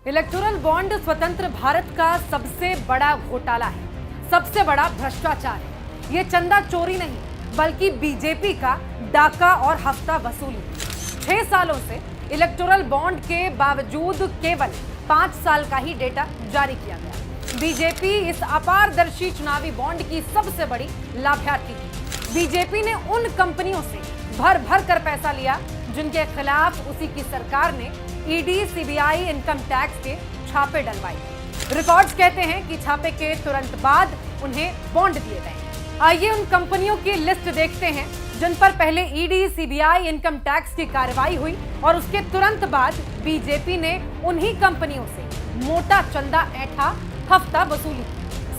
Electoral bond स्वतंत्र भारत का सबसे बड़ा घोटाला है, सबसे बड़ा भ्रष्टाचार है। ये चंदा चोरी नहीं बल्कि बीजेपी का डाका और हफ्ता वसूली। 6 सालों से इलेक्टोरल बॉन्ड के बावजूद केवल 5 साल का ही डेटा जारी किया गया। बीजेपी इस अपारदर्शी चुनावी बॉन्ड की सबसे बड़ी लाभार्थी थी। बीजेपी ने उन कंपनियों से भर भर कर पैसा लिया जिनके खिलाफ उसी की सरकार ने ईडी, सीबीआई, इनकम टैक्स के छापे डलवाए। रिकॉर्ड्स कहते हैं कि छापे के तुरंत बाद उन्हें बॉन्ड दिए गए। आइए उन कंपनियों की लिस्ट देखते हैं जिन पर पहले ईडी, सीबीआई, इनकम टैक्स की कार्रवाई हुई और उसके तुरंत बाद बीजेपी ने उन्हीं कंपनियों से मोटा चंदा ऐंठा, हफ्ता वसूली।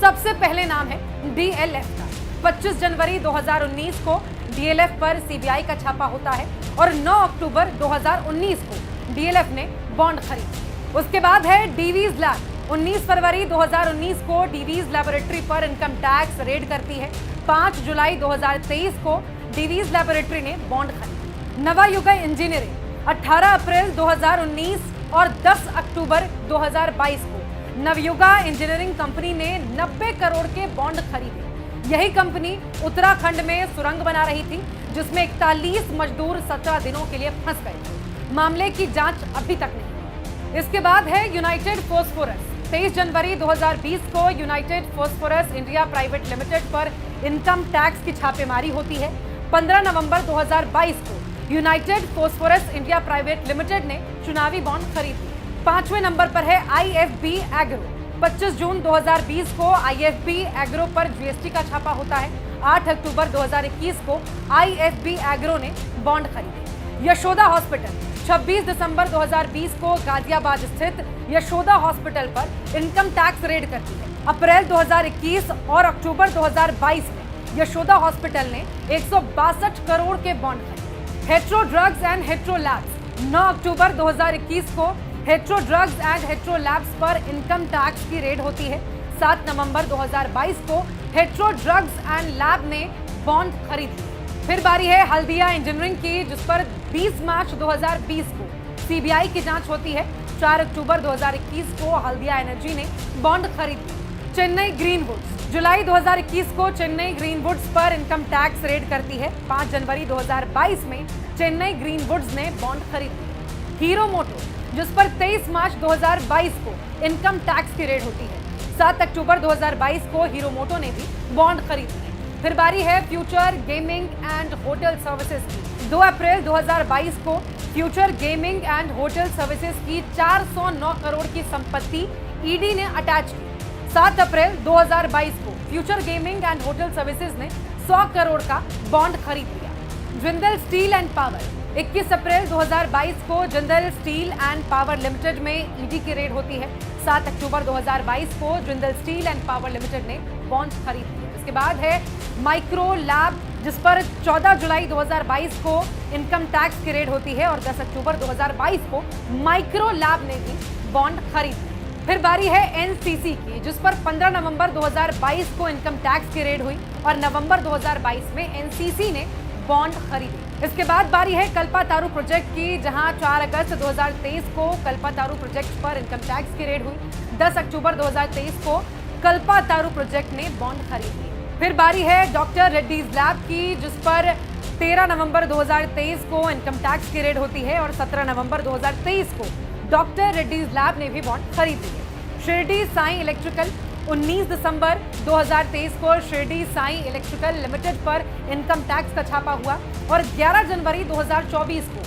सबसे पहले नाम है डीएलएफ का। 25 जनवरी 2019 को डीएलएफ पर सीबीआई का छापा होता है और 9 अक्टूबर 2019 को डीएलएफ ने बॉन्ड खरीदी। उसके बाद है डीवीज लैब। 19 फरवरी 2019 को डीवीज लैबोरेटरी पर इनकम टैक्स रेड करती है। 5 जुलाई 2023 को डीवीज लैबोरेटरी ने बॉन्ड खरीदी। नवायुगा इंजीनियरिंग 18 अप्रैल 2019 और 10 अक्टूबर 2022 को नवयुगा इंजीनियरिंग कंपनी ने 90 करोड़ के बॉन्ड खरीदे। यही कंपनी उत्तराखंड में सुरंग बना रही थी जिसमें 41 मजदूर 17 दिनों के लिए फंस गए थे। मामले की जांच अभी तक नहीं। इसके बाद है यूनाइटेड फॉस्फोरस। 23 जनवरी 2020 को United phosphorus India private limited पर इनकम टैक्स की छापेमारी होती है। 15 नवंबर 2022 को United phosphorus India private limited ने चुनावी बॉन्ड खरीदी। 5वें नंबर पर है आईएफबी एग्रो। 25 जून 2020 को आईएफबी एग्रो पर जीएसटी का छापा होता है। 8 अक्टूबर 2021 को आईएफबी एग्रो ने बॉन्ड खरीदे। यशोदा हॉस्पिटल 26 दिसंबर 2020 को गाजियाबाद स्थित यशोदा हॉस्पिटल पर इनकम टैक्स रेड करती है। अप्रैल 2021 और अक्टूबर 2022 में यशोदा हॉस्पिटल ने 162 करोड़ के बॉन्ड खरीदे। Hetero drugs and hetero labs 9 अक्टूबर 2021 को hetero drugs and hetero labs पर इनकम टैक्स की रेड होती है। 7 नवंबर 2022 को हेट्रो ड्रग्स एंड लैब ने बॉन्ड खरीद ली। फिर बारी है हल्दिया इंजीनियरिंग की जिस पर 20 मार्च 2020 को सीबीआई की जांच होती है। 4 अक्टूबर 2021 को हल्दिया एनर्जी ने बॉन्ड खरीद ली। चेन्नई ग्रीनवुड्स जुलाई 2021 को चेन्नई ग्रीनवुड्स पर इनकम टैक्स रेड करती है। 5 जनवरी 2022 में चेन्नई ग्रीनवुड्स ने बॉन्ड खरीद ली। हीरो मोटो जिस पर 23 मार्च 2022 को इनकम टैक्स की रेड होती है। 7 अक्टूबर 2022 को हीरो मोटो ने भी बॉन्ड खरीद ली। फिर बारी है future gaming and hotel services की। 2 अप्रैल 2022 को future gaming and hotel services की 409 करोड़ की संपत्ति ईडी ने अटैच की। 7 अप्रैल 2022 को future gaming and hotel services ने 100 करोड़ का बॉन्ड खरीद लिया। जिंदल स्टील एंड पावर 21 अप्रैल 2022 को Jindal steel and power limited में ईडी की रेड होती है। 7 अक्टूबर 2022 को Jindal steel and power limited ने बॉन्ड खरीद लिया। इसके बाद है माइक्रो लैब जिस पर 14 जुलाई 2022 को इनकम टैक्स की रेड होती है और 10 अक्टूबर 2022 को माइक्रो लैब ने भी बॉन्ड खरीद लिया। फिर बारी है एनसीसी की जिस पर 15 नवंबर 2022 को इनकम टैक्स की रेड हुई और नवंबर 2022 में एनसीसी ने बॉन्ड खरीदी। इसके बाद बारी है कल्पातारू प्रोजेक्ट की जहां 4 अगस्त 2023 को कल्पातारू प्रोजेक्ट पर इनकम टैक्स की रेड हुई। 10 अक्टूबर 2023 को कल्पातारू प्रोजेक्ट ने बॉन्ड खरीद लिए। फिर बारी है डॉक्टर रेड्डीज लैब की जिस पर 13 नवंबर 2023 को इनकम टैक्स की रेड होती है और 17 नवंबर 2023 को डॉक्टर रेड्डीज लैब ने भी बॉन्ड खरीद लिए। शिरडी साई इलेक्ट्रिकल 19 दिसंबर 2023 को शिरडी साई इलेक्ट्रिकल लिमिटेड पर इनकम टैक्स का छापा हुआ और 11 जनवरी 2024 को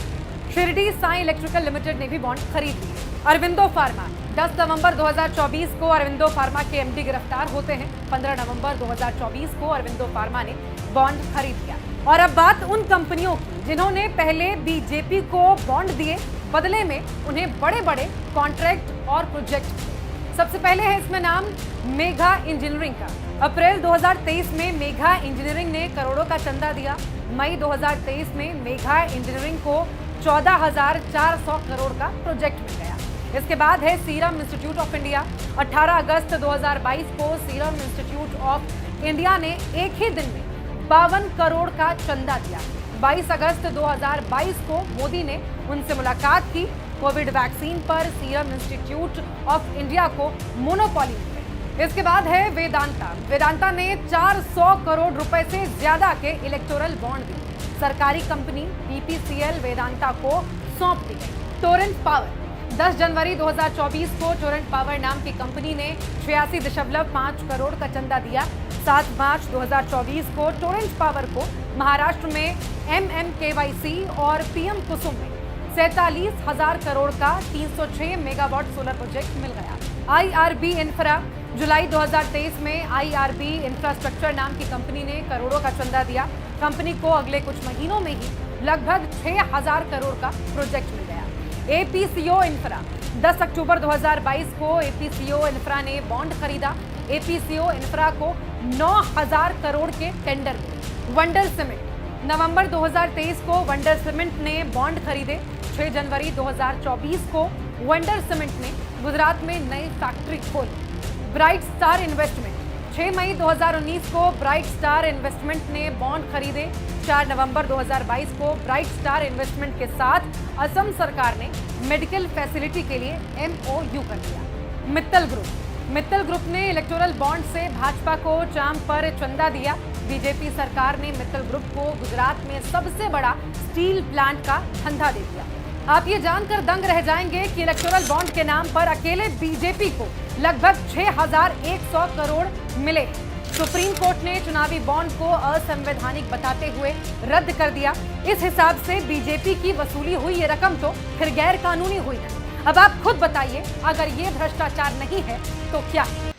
शिरडी साई इलेक्ट्रिकल लिमिटेड ने भी बॉन्ड खरीद लिए। अरविंदो फार्मा 10 नवंबर 2024 को अरविंदो फार्मा के एमडी गिरफ्तार होते हैं। 15 नवंबर 2024 को अरविंदो फार्मा ने बॉन्ड खरीद लिया। और अब बात उन कंपनियों की जिन्होंने पहले बीजेपी को बॉन्ड दिए, बदले में उन्हें बड़े बड़े कॉन्ट्रैक्ट और प्रोजेक्ट दिए। सबसे पहले है इसमें नाम मेघा इंजीनियरिंग का। अप्रैल 2023 में मेघा इंजीनियरिंग ने करोड़ों का चंदा दिया। मई 2023 में मेघा इंजीनियरिंग को 14,400 करोड़ का प्रोजेक्ट मिल गया। इसके बाद है सीरम इंस्टीट्यूट ऑफ इंडिया। 18 अगस्त 2022 को सीरम इंस्टीट्यूट ऑफ इंडिया ने एक ही दिन में 52 करोड़ का चंदा दिया। 22 अगस्त 2022 को मोदी ने उनसे मुलाकात की कोविड वैक्सीन पर सीरम इंस्टीट्यूट ऑफ इंडिया को मोनोपोली मिल गई। इसके बाद है वेदांता। वेदांता ने 400 करोड़ रुपए से ज्यादा के इलेक्टोरल बॉन्ड दिए। सरकारी कंपनी बीपीसीएल वेदांता को सौंप दी गई। टोरेंट पावर 10 जनवरी 2024 को टोरेंट पावर नाम की कंपनी ने 86.5 करोड़ का चंदा दिया। 7 मार्च 2024 को टोरेंट पावर को महाराष्ट्र में MMKYC और PM कुसुम में 47,000 करोड़ का 306 मेगावाट सोलर प्रोजेक्ट मिल गया। IRB इंफ्रा जुलाई 2023 में IRB इंफ्रास्ट्रक्चर नाम की कंपनी ने करोड़ों का चंदा दिया। कंपनी को अगले कुछ महीनों में ही लगभग 6,000 करोड़ का प्रोजेक्ट मिल गया। APCO इंफ्रा 10 अक्टूबर 2022 को APCO इंफ्रा ने बॉन्ड खरीदा। APCO इंफ्रा को 9,000 करोड़ के टेंडर मिले। वंडर सीमेंट नवंबर 2023 को वंडर सीमेंट ने बॉन्ड खरीदे। 6 जनवरी 2024 को वंडर सीमेंट ने गुजरात में नई फैक्ट्री खोली। ब्राइट स्टार इन्वेस्टमेंट 6 मई 2019 को ब्राइट स्टार इन्वेस्टमेंट ने बॉन्ड खरीदे। 4 नवंबर 2022 को ब्राइट स्टार इन्वेस्टमेंट के साथ असम सरकार ने मेडिकल फैसिलिटी के लिए MOU कर दिया। मित्तल ग्रुप ने इलेक्टोरल बॉन्ड से भाजपा को चाम पर चंदा दिया। बीजेपी सरकार ने मित्तल ग्रुप को गुजरात में सबसे बड़ा स्टील प्लांट का धंधा दे दिया। आप ये जानकर दंग रह जाएंगे कि इलेक्टोरल बॉन्ड के नाम पर अकेले बीजेपी को लगभग 6,100 करोड़ मिले। सुप्रीम कोर्ट ने चुनावी बॉन्ड को असंवैधानिक बताते हुए रद्द कर दिया। इस हिसाब से बीजेपी की वसूली हुई ये रकम तो फिर गैर कानूनी हुई है। अब आप खुद बताइए, अगर ये भ्रष्टाचार नहीं है तो क्या है?